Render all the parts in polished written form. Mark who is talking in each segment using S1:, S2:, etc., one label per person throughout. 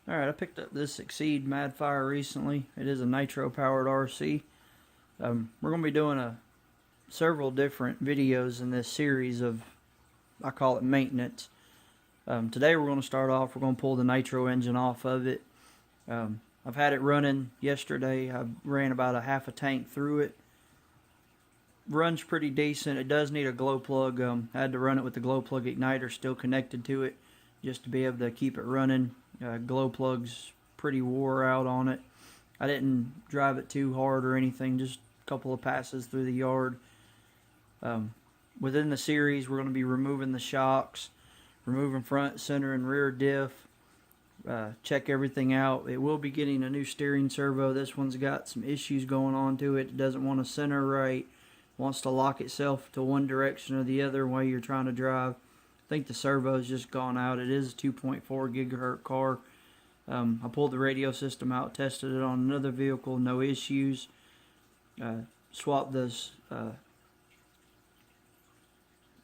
S1: Alright, I picked up this Exceed Madfire recently. It is a nitro powered RC. We're going to be doing several different videos in this series of, I call it maintenance. Today we're going to start off, we're going to pull the nitro engine off of it. I've had it running yesterday. I ran about a half a tank through it. Runs pretty decent. It does need a glow plug. I had to run it with the glow plug igniter still connected to it just to be able to keep it running. Glow plug's pretty wore out on it. I didn't drive it too hard or anything, just a couple of passes through the yard. Within the series, we're going to be removing the shocks, removing front, center, and rear diff. Check everything out. It will be getting a new steering servo. This one's got some issues going on to it. It doesn't want to center right. Wants to lock itself to one direction or the other while you're trying to drive. I think the servo's just gone out. It is a 2.4 gigahertz car. I pulled the radio system out, tested it on another vehicle, no issues. Swapped this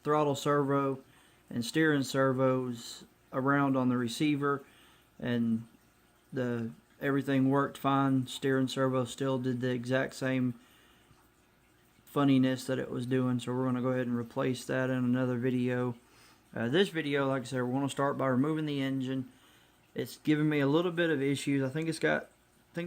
S1: throttle servo and steering servos around on the receiver, and everything worked fine. Steering servo still did the exact same funniness that it was doing, so we're going to go ahead and replace that in another video. This video, like I said, we're going to start by removing the engine. It's giving me a little bit of issues. I think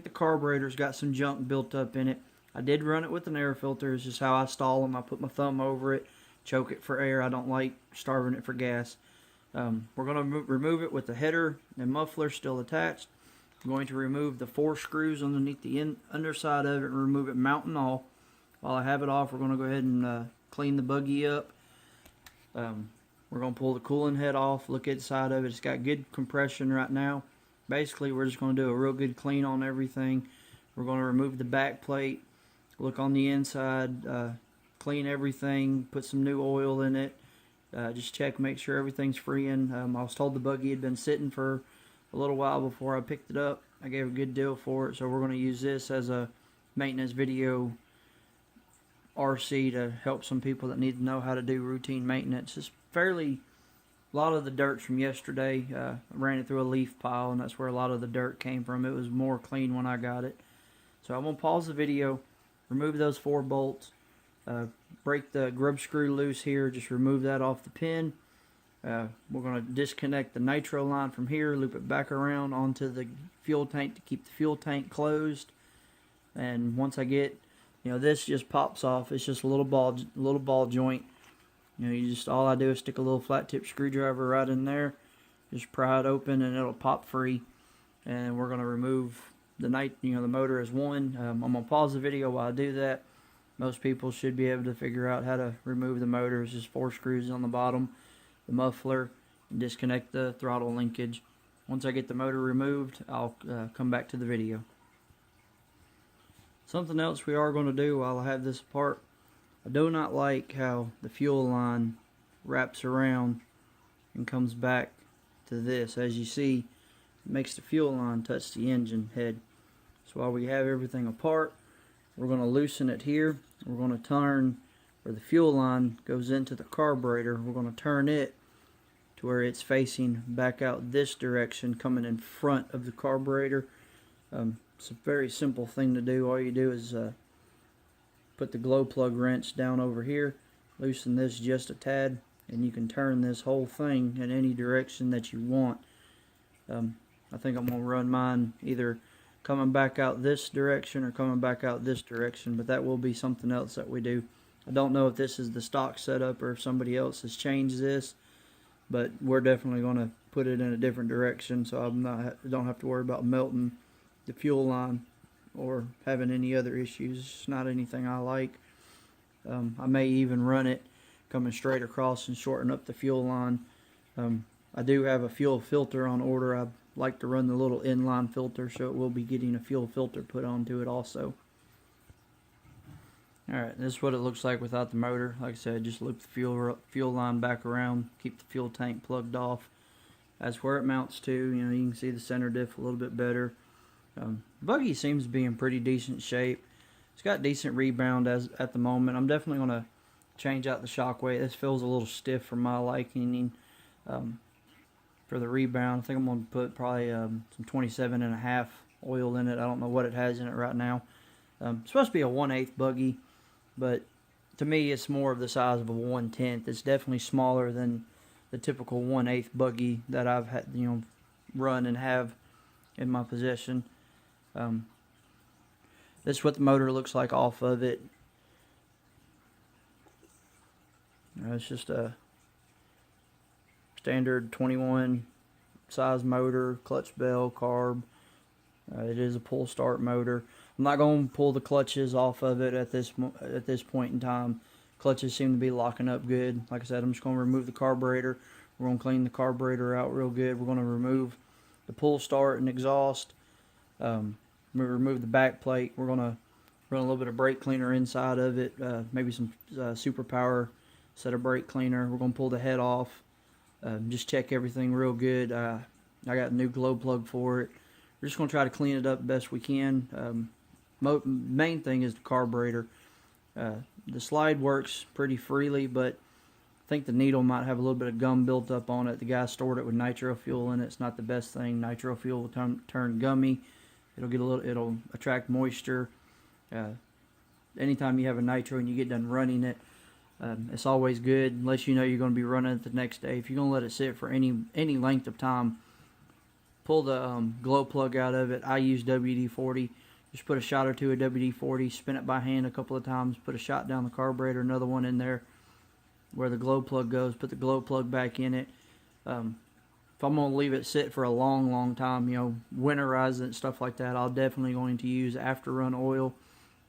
S1: the carburetor's got some junk built up in it. I did run it with an air filter. It's just how I stall them. I put my thumb over it, choke it for air. I don't like starving it for gas. We're going to remove it with the header and muffler still attached. I'm going to remove the 4 screws underneath the underside of it and remove it mount and all. While I have it off, we're going to go ahead and clean the buggy up. We're going to pull the cooling head off, look at the side of it. It's got good compression right now. Basically, we're just going to do a real good clean on everything. We're going to remove the back plate, look on the inside, clean everything, put some new oil in it. Just check, make sure everything's freeing. I was told the buggy had been sitting for a little while before I picked it up. I gave a good deal for it, so we're going to use this as a maintenance video RC to help some people that need to know how to do routine maintenance. It's a lot of the dirt from yesterday. I ran it through a leaf pile, and that's where a lot of the dirt came from. It was more clean when I got it. So I'm going to pause the video, remove those 4 bolts, break the grub screw loose here, just remove that off the pin. We're going to disconnect the nitro line from here, loop it back around onto the fuel tank to keep the fuel tank closed. And once I get, this just pops off. It's just a little ball joint. All I do is stick a little flat tip screwdriver right in there, just pry it open and it'll pop free. And we're going to remove the motor is one. I'm going to pause the video while I do that. Most people should be able to figure out how to remove the motor. It's just 4 screws on the bottom, the muffler, and disconnect the throttle linkage. Once I get the motor removed, I'll come back to the video. Something else we are going to do while I have this apart, I do not like how the fuel line wraps around and comes back to this. As you see, it makes the fuel line touch the engine head. So while we have everything apart, we're going to loosen it here. We're going to turn where the fuel line goes into the carburetor. We're going to turn it to where it's facing back out this direction, coming in front of the carburetor. It's a very simple thing to do. All you do is put the glow plug wrench down over here, loosen this just a tad, and you can turn this whole thing in any direction that you want. I think I'm going to run mine either coming back out this direction or coming back out this direction, but that will be something else that we do. I don't know if this is the stock setup or if somebody else has changed this, but we're definitely going to put it in a different direction so I don't have to worry about melting the fuel line or having any other issues. It's not anything I like. I may even run it coming straight across and shorten up the fuel line. I do have a fuel filter on order. I like to run the little inline filter, so it will be getting a fuel filter put onto it also. Alright, this is what it looks like without the motor. Like I said, just loop the fuel line back around, keep the fuel tank plugged off. That's where it mounts to. You can see the center diff a little bit better. Buggy seems to be in pretty decent shape. It's got decent rebound at the moment. I'm definitely going to change out the shock weight. This feels a little stiff for my liking. for the rebound. I think I'm going to put probably some 27.5 oil in it. I don't know what it has in it right now. It's supposed to be a 1/8 buggy, but to me it's more of the size of a 1/10. It's definitely smaller than the typical 1/8 buggy that I've had, run and have in my possession. This is what the motor looks like off of it. It's just a standard 21 size motor, clutch bell, carb. It is a pull start motor. I'm not going to pull the clutches off of it at this point in time. Clutches seem to be locking up good. Like I said, I'm just going to remove the carburetor. We're going to clean the carburetor out real good. We're going to remove the pull start and exhaust. We remove the back plate. We're going to run a little bit of brake cleaner inside of it, maybe some super power set of brake cleaner. We're going to pull the head off, just check everything real good. I got a new glow plug for it. We're just going to try to clean it up the best we can. Main thing is the carburetor. The slide works pretty freely, but I think the needle might have a little bit of gum built up on it. The guy stored it with nitro fuel in it. It's not the best thing. Nitro fuel will turn gummy. It'll attract moisture. Anytime you have a nitro and you get done running it, it's always good, unless you know you're going to be running it the next day. If you're going to let it sit for any length of time, pull the glow plug out of it. I use WD-40. Just put a shot or two of WD-40, spin it by hand a couple of times, put a shot down the carburetor, another one in there where the glow plug goes, put the glow plug back in it. If I'm going to leave it sit for a long time, winterize it and stuff like that, I'll definitely going to use after run oil.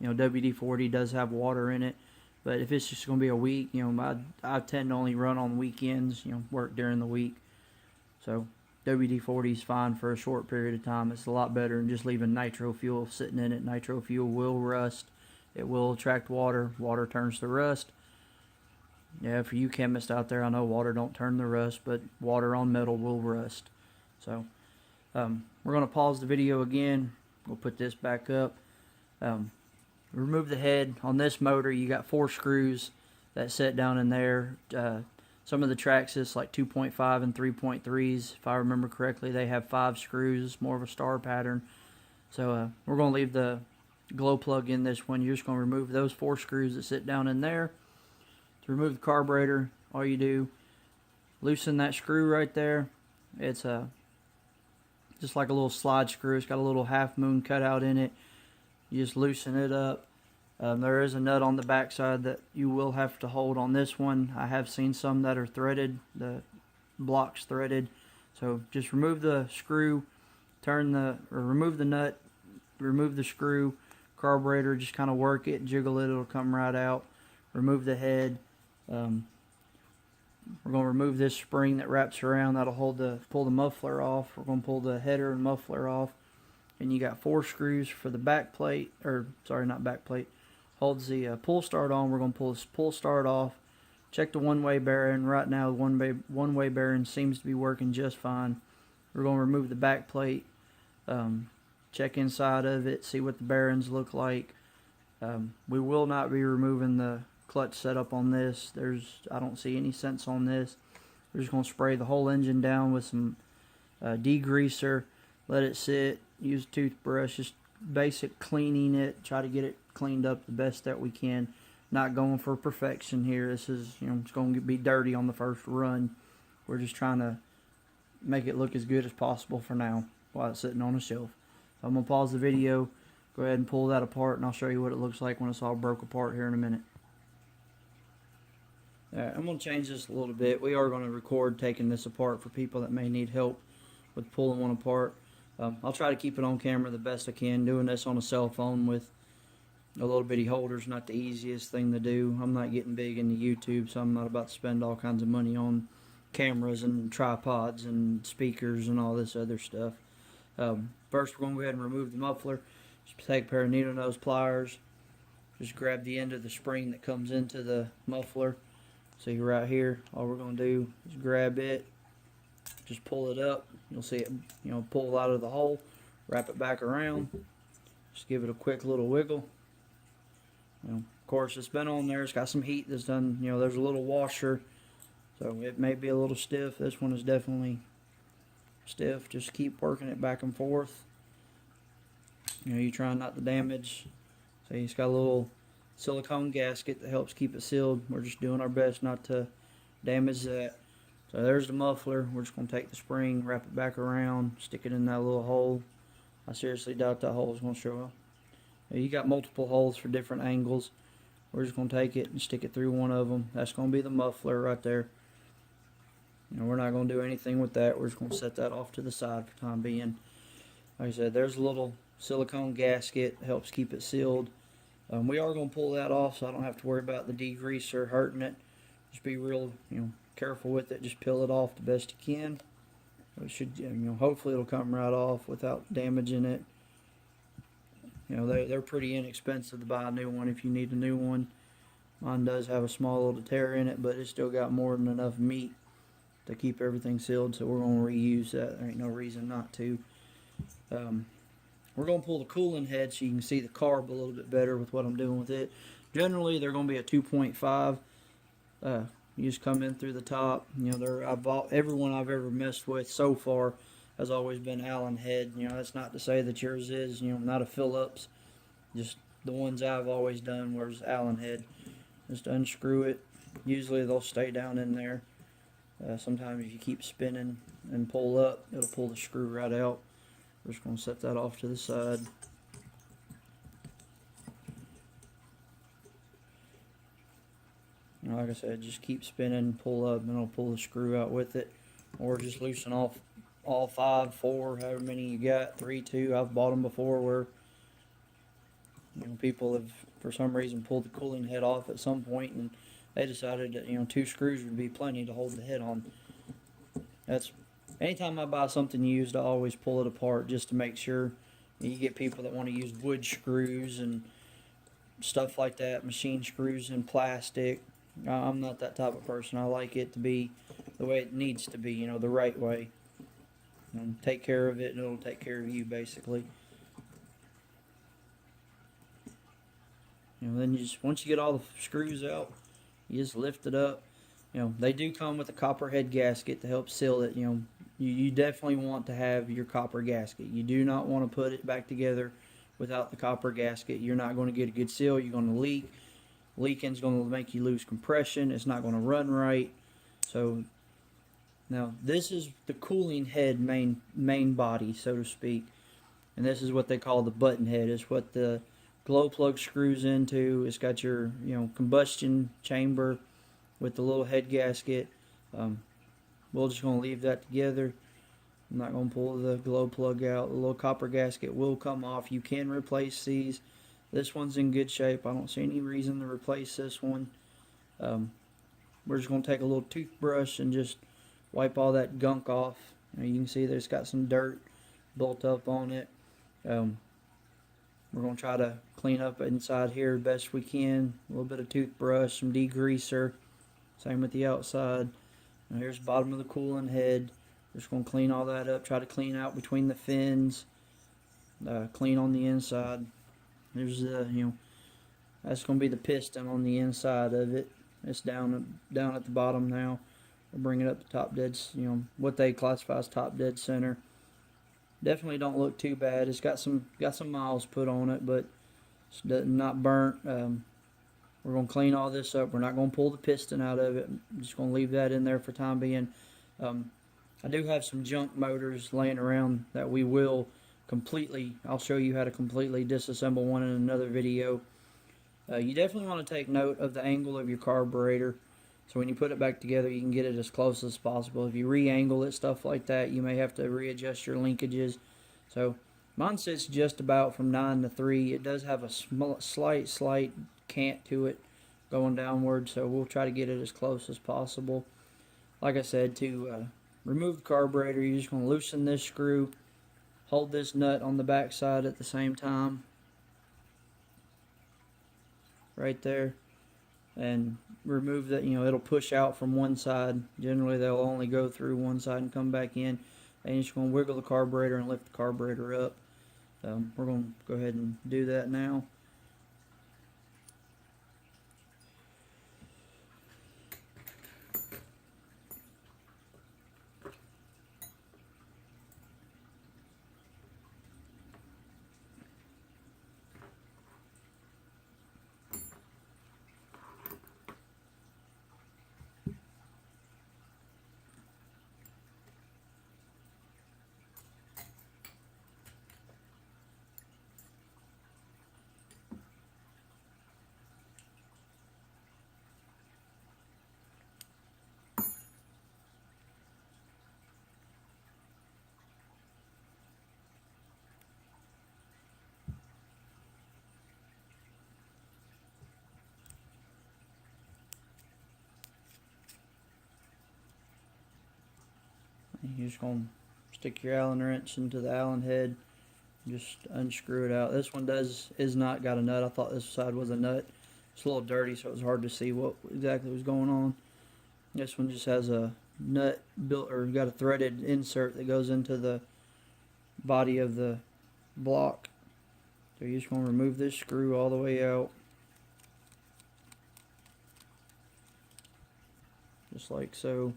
S1: WD-40 does have water in it, but if it's just going to be a week, I tend to only run on weekends, work during the week. So WD-40 is fine for a short period of time. It's a lot better than just leaving nitro fuel sitting in it. Nitro fuel will rust. It will attract water. Water turns to rust. Yeah, for you chemists out there, I know water don't turn to rust, but water on metal will rust. So we're going to pause the video again. We'll put this back up. Remove the head. On this motor, you got 4 screws that set down in there. Some of the Traxxas, like 2.5 and 3.3s, if I remember correctly, they have 5 screws. It's more of a star pattern. So we're going to leave the glow plug in this one. You're just going to remove those 4 screws that sit down in there. To remove the carburetor, all you do, loosen that screw right there. It's just like a little slide screw. It's got a little half moon cut out in it. You just loosen it up. There is a nut on the back side that you will have to hold on this one. I have seen some that are threaded, the blocks threaded. So just remove the screw, remove the nut, remove the screw, carburetor, just kind of work it, jiggle it, it'll come right out. Remove the head. We're going to remove this spring that wraps around. That'll pull the muffler off. We're going to pull the header and muffler off. And you got 4 screws for the back plate, or sorry, not back plate. Holds the pull start on. We're going to pull this pull start off. Check the one-way bearing. Right now, the one-way bearing seems to be working just fine. We're going to remove the back plate. Check inside of it. See what the bearings look like. We will not be removing the clutch setup on this. I don't see any sense on this. We're just going to spray the whole engine down with some degreaser. Let it sit. Use a toothbrush. Just basic cleaning it. Try to get it cleaned up the best that we can. Not going for perfection here. This is, it's going to be dirty on the first run. We're just trying to make it look as good as possible for now while it's sitting on a shelf. So I'm going to pause the video. Go ahead and pull that apart, and I'll show you what it looks like when it's all broke apart here in a minute. Alright, I'm going to change this a little bit. We are going to record taking this apart for people that may need help with pulling one apart. I'll try to keep it on camera the best I can. Doing this on a cell phone with a little bitty holder is not the easiest thing to do. I'm not getting big into YouTube, so I'm not about to spend all kinds of money on cameras and tripods and speakers and all this other stuff. First, we're going to go ahead and remove the muffler. Just take a pair of needle nose pliers. Just grab the end of the spring that comes into the muffler. See right here, all we're going to do is grab it, just pull it up. You'll see it, pull out of the hole, wrap it back around. Just give it a quick little wiggle. Of course, it's been on there. It's got some heat that's done. There's a little washer, so it may be a little stiff. This one is definitely stiff. Just keep working it back and forth. You know, you're trying not to damage. So it's got a little silicone gasket that helps keep it sealed. We're just doing our best not to damage that. So there's the muffler. We're just going to take the spring, wrap it back around, stick it in that little hole. I seriously doubt that hole is going to show up. You got multiple holes for different angles. We're just going to take it and stick it through one of them. That's going to be the muffler right there. You know, we're not going to do anything with that. We're just going to set that off to the side for the time being. Like I said, there's a little silicone gasket. Helps keep it sealed. We are going to pull that off so I don't have to worry about the degreaser hurting it. Just be real, careful with it. Just peel it off the best you can. It should, hopefully it'll come right off without damaging it. They're pretty inexpensive to buy a new one if you need a new one. Mine does have a small little tear in it, but it's still got more than enough meat to keep everything sealed, so we're going to reuse that. There ain't no reason not to. We're going to pull the cooling head so you can see the carb a little bit better with what I'm doing with it. Generally, they're going to be a 2.5. You just come in through the top. Everyone I've ever messed with so far has always been Allen head. That's not to say that yours is, not a Phillips. Just the ones I've always done was Allen head. Just unscrew it. Usually they'll stay down in there. Sometimes if you keep spinning and pull up, it'll pull the screw right out. We're just going to set that off to the side. Like I said, just keep spinning, pull up, and it'll pull the screw out with it. Or just loosen off all 5, 4, however many you got, 3, 2. I've bought them before where people have, for some reason, pulled the cooling head off at some point, and they decided that 2 screws would be plenty to hold the head on. Anytime I buy something used, I always pull it apart just to make sure. You get people that want to use wood screws and stuff like that, machine screws and plastic. I'm not that type of person. I like it to be the way it needs to be, the right way. And take care of it, and it'll take care of you, basically. Then once you get all the screws out, you just lift it up. They do come with a copper head gasket to help seal it. You definitely want to have your copper gasket. You do not want to put it back together without the copper gasket. You're not going to get a good seal. You're going to leak. Leaking is going to make you lose compression. It's not going to run right. So now this is the cooling head main body, so to speak. And this is what they call the button head. It's what the glow plug screws into. It's got your combustion chamber with the little head gasket. We're just going to leave that together. I'm not going to pull the glow plug out. The little copper gasket will come off. You can replace these. This one's in good shape. I don't see any reason to replace this one. We're just going to take a little toothbrush and just wipe all that gunk off. You can see that it's got some dirt built up on it. We're going to try to clean up inside here the best we can. A little bit of toothbrush, some degreaser. Same with the outside. Now here's the bottom of the cooling head. We're just going to clean all that up. Try to clean out between the fins. Clean on the inside. There's that's going to be the piston on the inside of it. It's down at the bottom now. We'll bring it up to top dead, what they classify as top dead center. Definitely don't look too bad. It's got some miles put on it, but it's not burnt. We're going to clean all this up. We're not going to pull the piston out of it. I'm just going to leave that in there for time being. I do have some junk motors laying around that we will I'll show you how to completely disassemble one in another video. You definitely want to take note of the angle of your carburetor. So when you put it back together, you can get it as close as possible. If you re-angle it, stuff like that, you may have to readjust your linkages. So mine sits just about from 9 to 3. It does have a slight cant to it going downward, so we'll try to get it as close as possible. Like I said, to remove the carburetor, you're just going to loosen this screw, hold this nut on the back side at the same time, right there, and remove that. It'll push out from one side. Generally they'll only go through one side and come back in, and you're just going to wiggle the carburetor and lift the carburetor up. We're going to go ahead and do that now. You're just going to stick your Allen wrench into the Allen head, just unscrew it out. This one is not got a nut. I thought this side was a nut. It's a little dirty, so it was hard to see what exactly was going on. This one just has a nut built, or got a threaded insert that goes into the body of the block. So you're just going to remove this screw all the way out, just like so.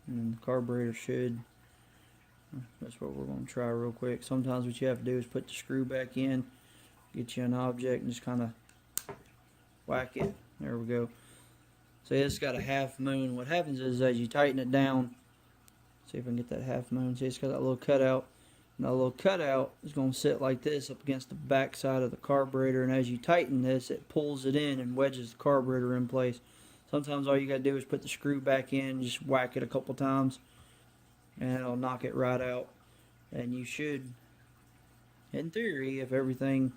S1: And the carburetor should, that's what we're going to try real quick. Sometimes what you have to do is put the screw back in, get you an object, and just kind of whack it. There we go. So it's got a half moon. What happens is as you tighten it down, see if I can get that half moon. See, it's got that little cutout. And that little cutout is going to sit like this up against the back side of the carburetor. And as you tighten this, it pulls it in and wedges the carburetor in place. Sometimes all you got to do is put the screw back in, just whack it a couple times, and it'll knock it right out. And you should, in theory, if everything,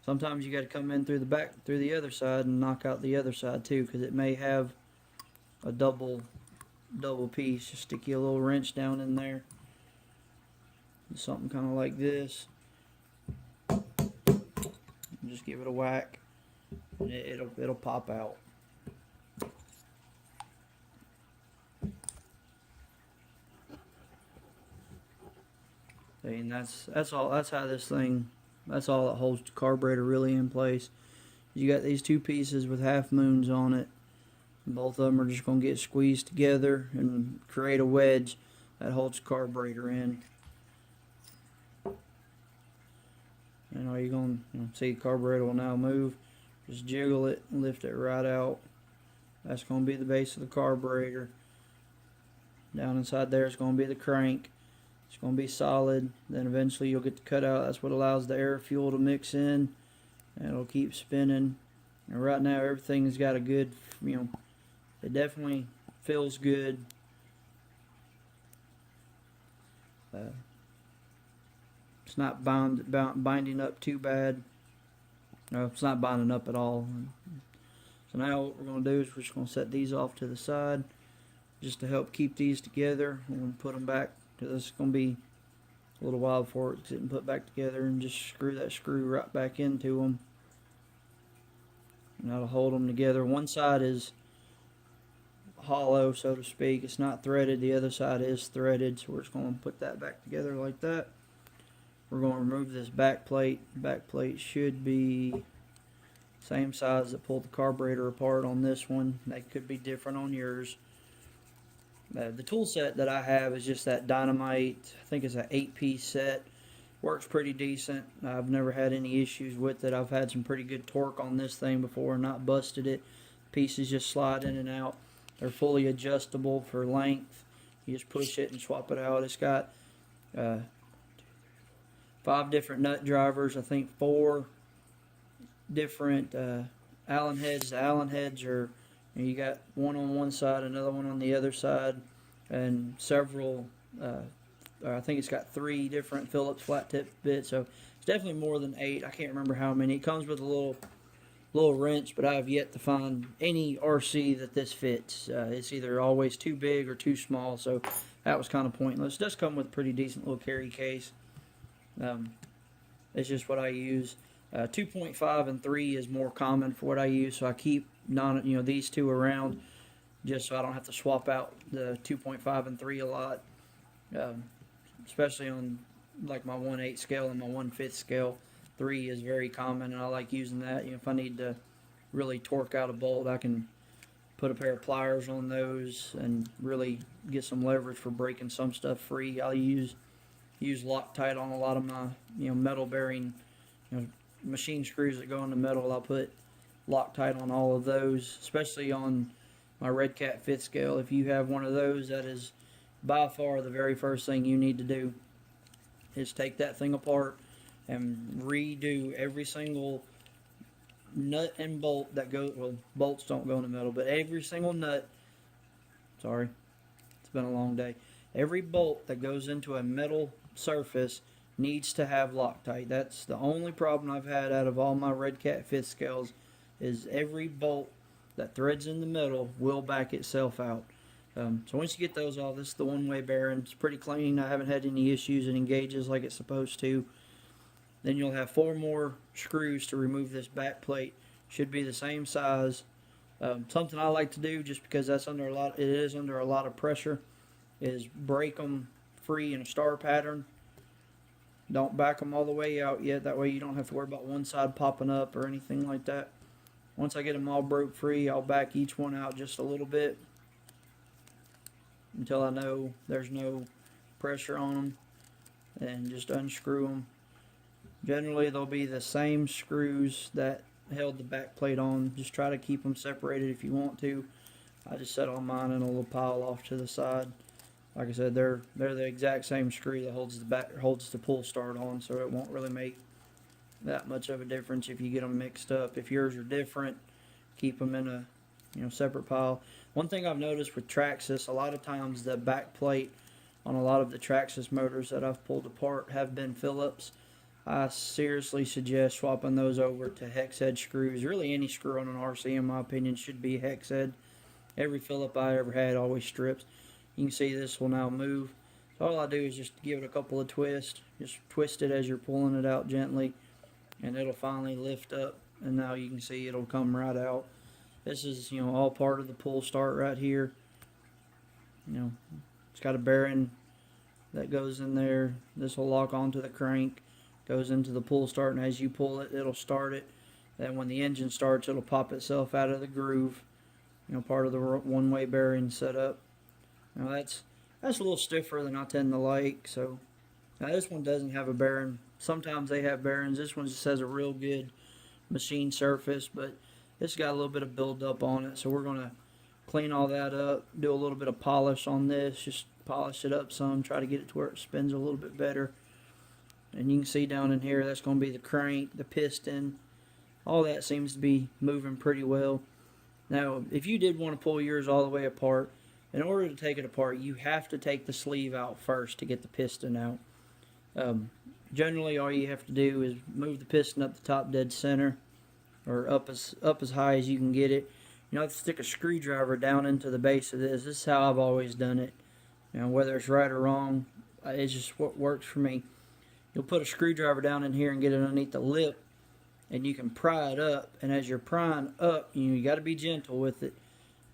S1: sometimes you got to come in through the back, through the other side, and knock out the other side too, because it may have a double piece. Just stick you a little wrench down in there, something kind of like this. Just give it a whack, and it'll pop out. And that's all. That's how this thing. That's all that holds the carburetor really in place. You got these two pieces with half moons on it. Both of them are just going to get squeezed together and create a wedge that holds the carburetor in. And all you're going to see, the carburetor will now move. Just jiggle it and lift it right out. That's going to be the base of the carburetor. Down inside there is going to be the crank. It's going to be solid. Then eventually you'll get the cutout. That's what allows the air fuel to mix in, and it'll keep spinning. And right now everything has got a good, it definitely feels good. It's not binding up too bad. No, it's not binding up at all. So now what we're going to do is we're just going to set these off to the side just to help keep these together. We're going to put them back, because it's going to be a little while before it's getting put back together, and just screw that screw right back into them. And that'll hold them together. One side is hollow, so to speak. It's not threaded. The other side is threaded, so we're just going to put that back together like that. We're going to remove this back plate. The back plate should be same size that pulled the carburetor apart on this one. They could be different on yours. The tool set that I have is just that Dynamite. I think it's an 8-piece set. Works pretty decent. I've never had any issues with it. I've had some pretty good torque on this thing before and not busted it. Pieces just slide in and out. They're fully adjustable for length. You just push it and swap it out. It's got 5 different nut drivers. I think 4 different Allen heads. The Allen heads are, you got one on one side, another one on the other side, and several, I think it's got 3 different Phillips flat tip bits, so it's definitely more than 8. I can't remember how many. It comes with a little wrench, but I have yet to find any RC that this fits. It's either always too big or too small, so that was kind of pointless. It does come with a pretty decent little carry case. It's just what I use. 2.5 and 3 is more common for what I use, so I keep these two around just so I don't have to swap out the 2.5 and 3 a lot, especially on like my 1/8 scale and my 1/5 scale. 3 is very common, and I like using that. If I need to really torque out a bolt, I can put a pair of pliers on those and really get some leverage for breaking some stuff free. I'll use Loctite on a lot of my metal bearing machine screws that go into metal. I'll put Loctite on all of those, especially on my Red Cat 5th scale. If you have one of those, that is by far the very first thing you need to do is take that thing apart and redo every single nut and bolt that goes, well, bolts don't go into metal, but every single nut, sorry, it's been a long day, every bolt that goes into a metal surface needs to have Loctite. That's the only problem I've had out of all my Red Cat 5th scales, is every bolt that threads in the metal will back itself out. So once you get those off, this is the one-way bearing. It's pretty clean. I haven't had any issues. It engages like it's supposed to. Then you'll have 4 more screws to remove this back plate. Should be the same size. Something I like to do, just because it is under a lot of pressure, is break them free in a star pattern. Don't back them all the way out yet. That way you don't have to worry about one side popping up or anything like that. Once I get them all broke free, I'll back each one out just a little bit until I know there's no pressure on them, and just unscrew them. Generally they'll be the same screws that held the back plate on. Just try to keep them separated if you want to. I just set all mine in a little pile off to the side. Like I said, they're the exact same screw that holds the pull start on, so it won't really make that much of a difference if you get them mixed up. If yours are different, keep them in a separate pile. One thing I've noticed with Traxxas, a lot of times the back plate on a lot of the Traxxas motors that I've pulled apart have been Phillips. I seriously suggest swapping those over to hex head screws. Really, any screw on an RC, in my opinion, should be hex head. Every Phillip I ever had always strips. You can see this will now move. So all I do is just give it a couple of twists. Just twist it as you're pulling it out gently, and it'll finally lift up. And now you can see it'll come right out. This is, all part of the pull start right here. It's got a bearing that goes in there. This will lock onto the crank, goes into the pull start, and as you pull it, it'll start it. Then when the engine starts, it'll pop itself out of the groove. Part of the one-way bearing setup. Now that's a little stiffer than I tend to like. So now this one doesn't have a bearing. Sometimes they have bearings. This one just has a real good machine surface, but it's got a little bit of buildup on it. So we're going to clean all that up, do a little bit of polish on this, just polish it up some, try to get it to where it spins a little bit better. And you can see down in here, that's going to be the crank, the piston. All that seems to be moving pretty well. Now, if you did want to pull yours all the way apart, in order to take it apart, you have to take the sleeve out first to get the piston out. Generally, all you have to do is move the piston up the top dead center, or up as high as you can get it. You have to stick a screwdriver down into the base of this. This is how I've always done it. Whether it's right or wrong, it's just what works for me. You'll put a screwdriver down in here and get it underneath the lip, and you can pry it up. And as you're prying up, you got to be gentle with it.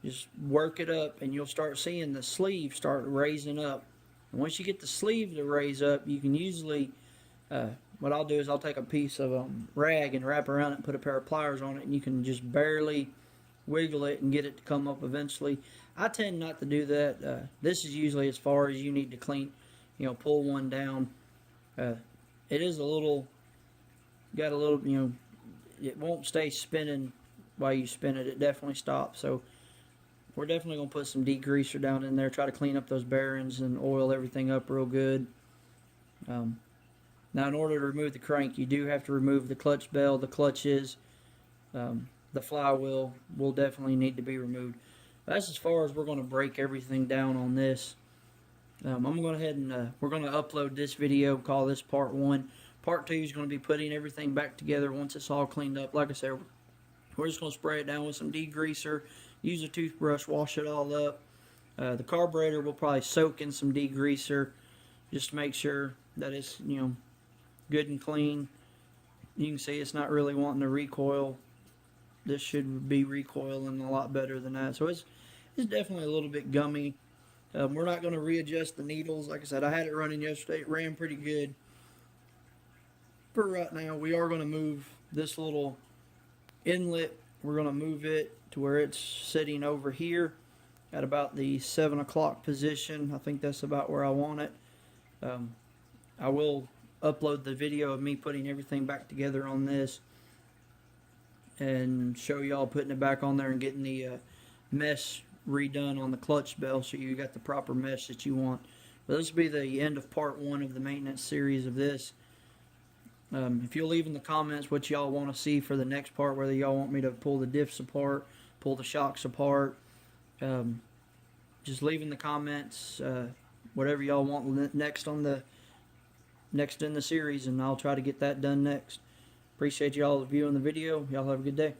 S1: Just work it up, and you'll start seeing the sleeve start raising up. And once you get the sleeve to raise up, you can usually, what I'll do is I'll take a piece of rag and wrap around it and put a pair of pliers on it, and you can just barely wiggle it and get it to come up eventually. I tend not to do that. This is usually as far as you need to clean, pull one down. It is got a little, it won't stay spinning while you spin it. It definitely stops. So we're definitely going to put some degreaser down in there, try to clean up those bearings and oil everything up real good. Now, in order to remove the crank, you do have to remove the clutch bell, the clutches, the flywheel will definitely need to be removed. That's as far as we're going to break everything down on this. I'm going to go ahead and we're going to upload this video, call this part 1. Part 2 is going to be putting everything back together once it's all cleaned up. Like I said, we're just going to spray it down with some degreaser, use a toothbrush, wash it all up. The carburetor will probably soak in some degreaser just to make sure that it's good and clean. You can see it's not really wanting to recoil. This should be recoiling a lot better than that. So it's definitely a little bit gummy. We're not going to readjust the needles. Like I said, I had it running yesterday. It ran pretty good. For right now, we are going to move this little inlet. We're going to move it to where it's sitting over here at about the 7 o'clock position. I think that's about where I want it. I will upload the video of me putting everything back together on this and show y'all putting it back on there and getting the mesh redone on the clutch bell so you got the proper mesh that you want. But this will be the end of part 1 of the maintenance series of this. If you'll leave in the comments what y'all want to see for the next part, whether y'all want me to pull the diffs apart, pull the shocks apart, just leave in the comments whatever y'all want next in the series, and I'll try to get that done next. Appreciate y'all viewing the video. Y'all have a good day.